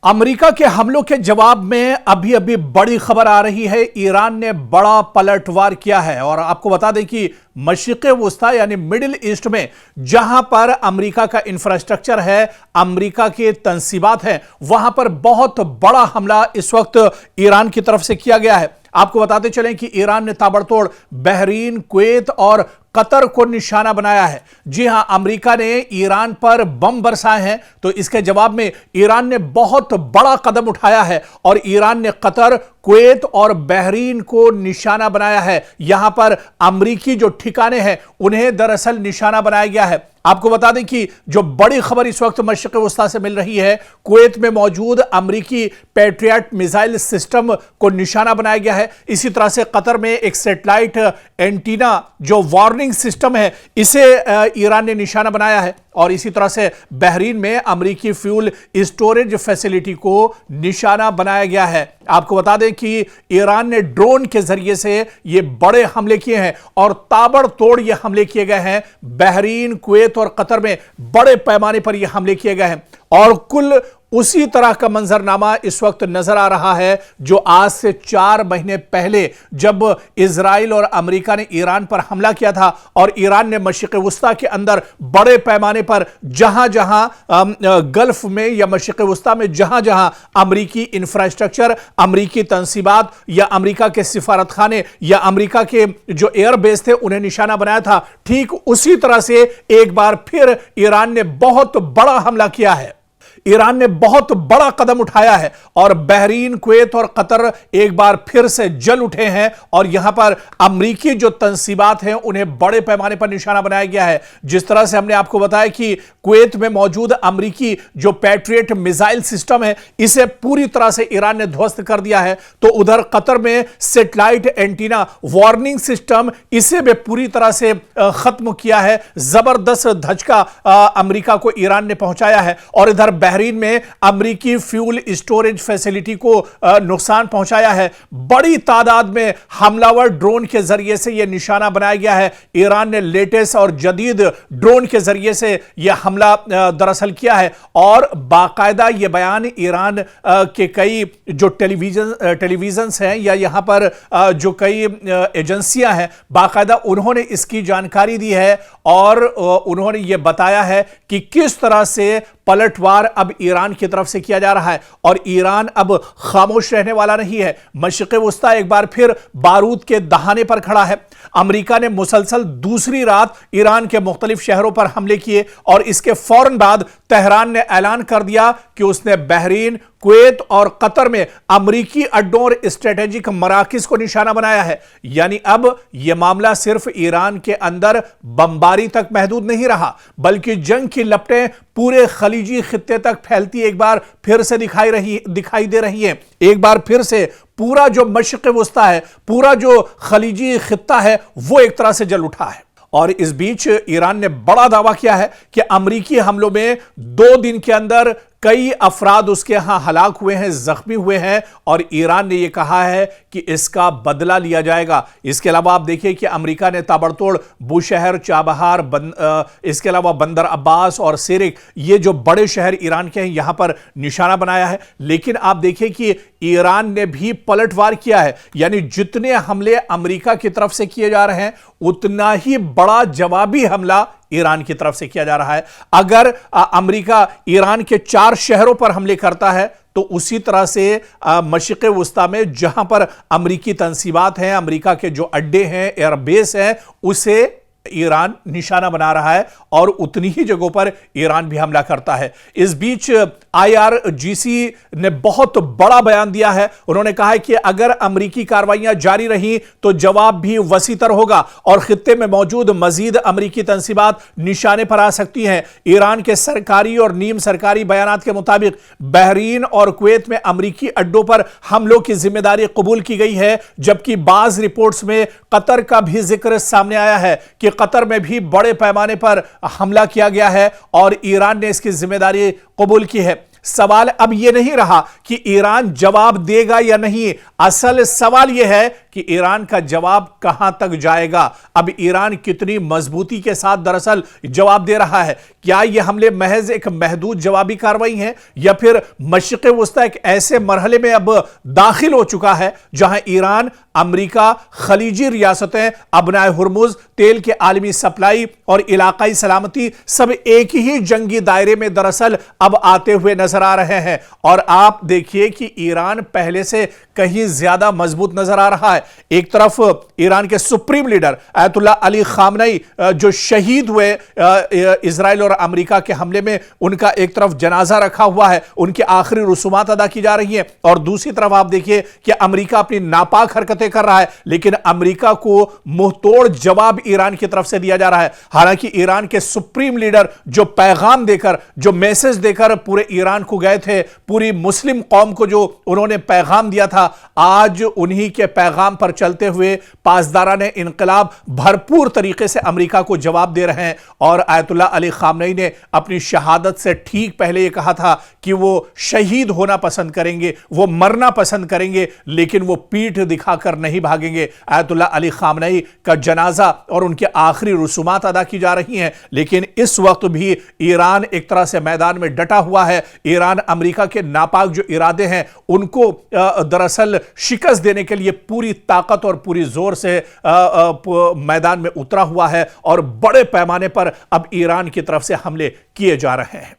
America के हमलों के जवाब में अभी अभी बड़ी खबर आ रही है। ईरान ने बड़ा पलटवार किया है और आपको बता दें कि मशरिक़े वुस्ता यानी मिडिल ईस्ट में जहां पर अमेरिका का इंफ्रास्ट्रक्चर है, अमेरिका के तंसीबात हैं, वहां पर बहुत बड़ा हमला इस वक्त ईरान की तरफ से किया गया है। आपको बताते चलें कि ईरान ने ताबड़तोड़ बहरीन, कुवैत और कतर को निशाना बनाया है। जी हां, अमेरिका ने ईरान पर बम बरसाए हैं, तो इसके जवाब में ईरान ने बहुत बड़ा कदम उठाया है और ईरान ने कतर, कुवैत और बहरीन को निशाना बनाया है। यहां पर अमेरिकी जो ठिकाने हैं उन्हें दरअसल निशाना बनाया गया है। आपको बता दें कि जो बड़ी खबर इस वक्त मशरिक़े वुस्ता से मिल रही है, कुवैत में मौजूद अमेरिकी पैट्रियट मिसाइल सिस्टम को निशाना बनाया गया है। इसी तरह से कतर में एक सैटेलाइट एंटीना जो वार्निंग सिस्टम है, इसे ईरान ने निशाना बनाया है। और इसी तरह से बहरीन में अमेरिकी फ्यूल स्टोरेज फैसिलिटी को निशाना बनाया गया है। आपको बता दें कि ईरान ने ड्रोन के जरिए से ये बड़े हमले किए हैं और ताबड़तोड़ ये हमले किए गए हैं। बहरीन, कुवैत और कतर में बड़े पैमाने पर ये हमले किए गए हैं और कुल उसी तरह का मंजरनामा इस वक्त नजर आ रहा है जो आज से 4 महीने पहले जब इजराइल और अमेरिका ने ईरान पर हमला किया था और ईरान ने मशरिक़े वुस्ता के अंदर बड़े पैमाने पर जहां जहां गल्फ में या मशरिक़े वुस्ता में जहां जहां अमेरिकी इंफ्रास्ट्रक्चर, अमेरिकी तंसीबात या अमेरिका के सिफारत खाने या अमेरिका के जो एयरबेस थे उन्हें निशाना बनाया था, ठीक उसी तरह से एक बार फिर ईरान ने बहुत बड़ा हमला किया है। ईरान ने बहुत बड़ा कदम उठाया है और बहरीन, कुवैत और कतर एक बार फिर से जल उठे हैं और यहां पर अमेरिकी जो तंसीबात हैं उन्हें बड़े पैमाने पर निशाना बनाया गया है। जिस तरह से हमने आपको बताया कि कुवैत में मौजूद अमेरिकी जो पैट्रियट मिसाइल सिस्टम है, इसे पूरी तरह से ईरान ने ध्वस्त कर दिया है, तो उधर कतर में सैटेलाइट एंटीना वार्निंग सिस्टम, इसे भी पूरी तरह से खत्म किया है। जबरदस्त धचका अमेरिका को ईरान ने पहुंचाया है और इधर बहरीन में अमेरिकी फ्यूल स्टोरेज फैसिलिटी को नुकसान पहुंचाया है। बड़ी तादाद में हमलावर ड्रोन के जरिए से यह निशाना बनाया गया है। ईरान ने लेटेस्ट और जदीद ड्रोन के जरिए से यह हमला दरअसल किया है और बाकायदा यह बयान ईरान के कई जो टेलीविजन हैं या यहां पर जो कई एजेंसियां हैं, बाकायदा उन्होंने इसकी जानकारी दी है और उन्होंने यह बताया है कि किस तरह से पलटवार अब ईरान की तरफ से किया जा रहा है और ईरान अब खामोश रहने वाला नहीं है। मशरिक़े वुस्ता एक बार फिर बारूद के दहाने पर खड़ा है। अमेरिका ने मुसलसल दूसरी रात ईरान के मुख्तलिफ शहरों पर हमले किए और इसके फौरन बाद तेहरान ने ऐलान कर दिया कि उसने बहरीन, कुवैत और कतर में अमेरिकी अड्डों और स्ट्रेटेजिक मराकिज को निशाना बनाया है। यानी अब यह मामला सिर्फ ईरान के अंदर बमबारी तक महदूद नहीं रहा, बल्कि जंग की लपटें पूरे खलीजी खित्ते तक फैलती एक बार फिर से दिखाई दे रही है। एक बार फिर से पूरा जो मशरिक़े वुस्ता है, पूरा जो खलीजी खित्ता है, वो एक तरह से जल उठा है। और इस बीच ईरान ने बड़ा दावा किया है कि अमेरिकी हमलों में 2 दिन के अंदर कई अफराद उसके यहां हलाक हुए हैं, जख्मी हुए हैं और ईरान ने यह कहा है कि इसका बदला लिया जाएगा। इसके अलावा आप देखिए कि अमेरिका ने ताबड़तोड़ बुशहर, चाबहार, इसके अलावा बंदर अब्बास और सिरिक, ये जो बड़े शहर ईरान के हैं, यहां पर निशाना बनाया है। लेकिन आप देखिए कि ईरान ने भी पलटवार किया है, यानी जितने हमले अमेरिका की तरफ से किए जा रहे हैं उतना ही बड़ा जवाबी हमला ईरान की तरफ से किया जा रहा है। अगर अमेरिका ईरान के 4 शहरों पर हमले करता है तो उसी तरह से मशरिक़े वुस्ता में जहां पर अमेरिकी तंसीबात हैं, अमेरिका के जो अड्डे हैं, एयरबेस हैं, उसे ईरान निशाना बना रहा है और उतनी ही जगहों पर ईरान भी हमला करता है। इस बीच IRGC ने बहुत बड़ा बयान दिया है। उन्होंने कहा है कि अगर अमेरिकी कार्रवाइयां जारी रही तो जवाब भी वसीतर होगा और खित्ते में मौजूद मजीद अमेरिकी तंसीबात निशाने पर आ सकती हैं। ईरान के सरकारी और नीम सरकारी बयानात के मुताबिक बहरीन और कुवैत में अमेरिकी अड्डों पर हमलों की जिम्मेदारी कबूल की गई है, जबकि बाज रिपोर्ट्स में कतर का भी जिक्र सामने आया है कि कतर में भी बड़े पैमाने पर हमला किया गया है और ईरान ने इसकी जिम्मेदारी कबूल की है। सवाल अब यह नहीं रहा कि ईरान जवाब देगा या नहीं, असल सवाल यह है कि ईरान का जवाब कहां तक जाएगा। अब ईरान कितनी मजबूती के साथ दरअसल जवाब दे रहा है। क्या यह हमले महज एक महदूद जवाबी कार्रवाई है या फिर मशरिक़ वुस्ता एक ऐसे मरहले में अब दाखिल हो चुका है जहां ईरान, अमेरिका, खलीजी रियासतें, अबनाए हुर्मुज, तेल के आलमी सप्लाई और इलाकाई सलामती सब एक ही जंगी दायरे में दरअसल अब आते हुए नजर आ रहे हैं। और आप देखिए कि ईरान पहले से कहीं ज्यादा मजबूत नजर आ रहा है। एक तरफ ईरान के सुप्रीम लीडर अयतुल्लाह अली खामनई जो शहीद हुए इजराइल और अमेरिका के हमले में, उनका एक तरफ जनाजा रखा हुआ है, उनके आखिरी रसूमात अदा की जा रही है। और दूसरी तरफ आप देखिए कि अमेरिका अपनी नापाक हरकतें कर रहा है, लेकिन अमेरिका को मुंहतोड़ जवाब ईरान की तरफ से दिया जा रहा है। हालांकि ईरान के सुप्रीम लीडर जो पैगाम देकर, जो मैसेज देकर पूरे ईरान को गए थे, पूरी मुस्लिम कौम को जो उन्होंने पैगाम दिया था, आज उन्हीं के पैगाम पर चलते हुए पासदारान इनकलाब भरपूर तरीके से अमेरिका को जवाब दे रहे हैं। और अयतुल्लाह अली खामनई ने अपनी शहादत से ठीक पहले यह कहा था कि वो शहीद होना पसंद करेंगे, वो मरना पसंद करेंगे, लेकिन वो पीठ दिखाकर नहीं भागेंगे। अयतुल्लाह अली खामनई का जनाजा और उनके आखिरी रसूमात अदा की जा रही हैं, लेकिन इस वक्त भी ईरान एक तरह से मैदान में डटा हुआ है। ईरान अमेरिका के नापाक जो इरादे हैं उनको दरअसल शिकस्त देने के लिए पूरी ताकत और पूरी जोर से मैदान में उतरा हुआ है और बड़े पैमाने पर अब ईरान की तरफ से हमले किए जा रहे हैं।